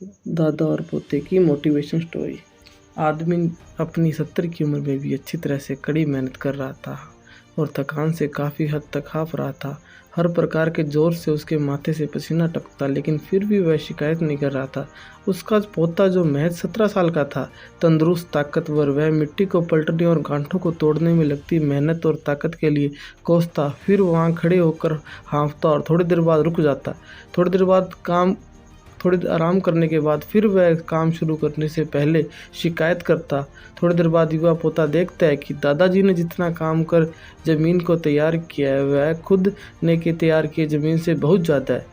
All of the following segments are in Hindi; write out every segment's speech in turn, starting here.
दादा और पोते की मोटिवेशन स्टोरी। आदमी अपनी 70 की उम्र में भी अच्छी तरह से कड़ी मेहनत कर रहा था और थकान से काफ़ी हद तक हाफ रहा था। हर प्रकार के ज़ोर से उसके माथे से पसीना टपकता, लेकिन फिर भी वह शिकायत नहीं कर रहा था। उसका पोता जो महज 17 साल का था, तंदुरुस्त, ताकतवर, वह मिट्टी को पलटने और गांठों को तोड़ने में लगती मेहनत और ताकत के लिए कोसता, फिर वहाँ खड़े होकर हाँफता और थोड़ी देर बाद रुक जाता। थोड़ी देर आराम करने के बाद फिर वह काम शुरू करने से पहले शिकायत करता। थोड़ी देर बाद युवा पोता देखता है कि दादाजी ने जितना काम कर ज़मीन को तैयार किया है, वह खुद ने के तैयार किए ज़मीन से बहुत ज़्यादा है।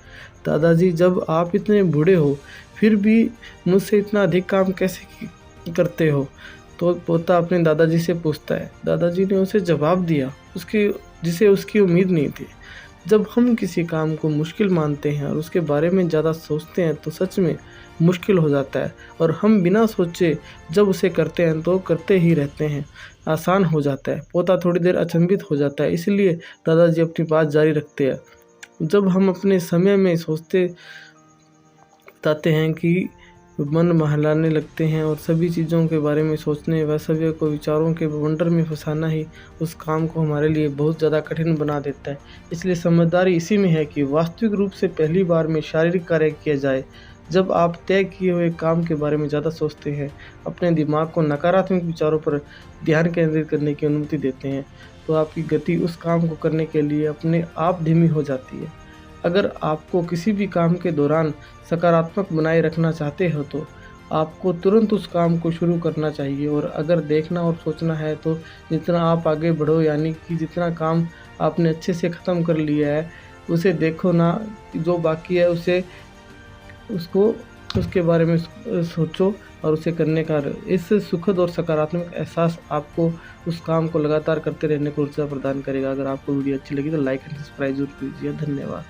दादाजी, जब आप इतने बूढ़े हो फिर भी मुझसे इतना अधिक काम कैसे करते हो? तो पोता अपने दादाजी से पूछता है। दादाजी ने उसे जवाब दिया जिसे उसकी उम्मीद नहीं थी। जब हम किसी काम को मुश्किल मानते हैं और उसके बारे में ज़्यादा सोचते हैं तो सच में मुश्किल हो जाता है, और हम बिना सोचे जब उसे करते हैं तो करते ही रहते हैं, आसान हो जाता है। पोता थोड़ी देर अचंभित हो जाता है, इसलिए दादाजी अपनी बात जारी रखते हैं। जब हम अपने समय में सोचते बताते हैं कि मन बहलाने लगते हैं और सभी चीज़ों के बारे में सोचने व सभी को विचारों के बवंडर में फंसाना ही उस काम को हमारे लिए बहुत ज़्यादा कठिन बना देता है। इसलिए समझदारी इसी में है कि वास्तविक रूप से पहली बार में शारीरिक कार्य किया जाए। जब आप तय किए हुए काम के बारे में ज़्यादा सोचते हैं, अपने दिमाग को नकारात्मक विचारों पर ध्यान केंद्रित करने की अनुमति देते हैं, तो आपकी गति उस काम को करने के लिए अपने आप धीमी हो जाती है। अगर आपको किसी भी काम के दौरान सकारात्मक बनाए रखना चाहते हो तो आपको तुरंत उस काम को शुरू करना चाहिए, और अगर देखना और सोचना है तो जितना आप आगे बढ़ो, यानी कि जितना काम आपने अच्छे से ख़त्म कर लिया है उसे देखो ना, जो बाकी है उसके बारे में सोचो और उसे करने का इस सुखद और सकारात्मक एहसास आपको उस काम को लगातार करते रहने को ऊर्जा प्रदान करेगा। अगर आपको वीडियो अच्छी लगी तो लाइक एंड सब्सक्राइब जरूर कीजिए। धन्यवाद।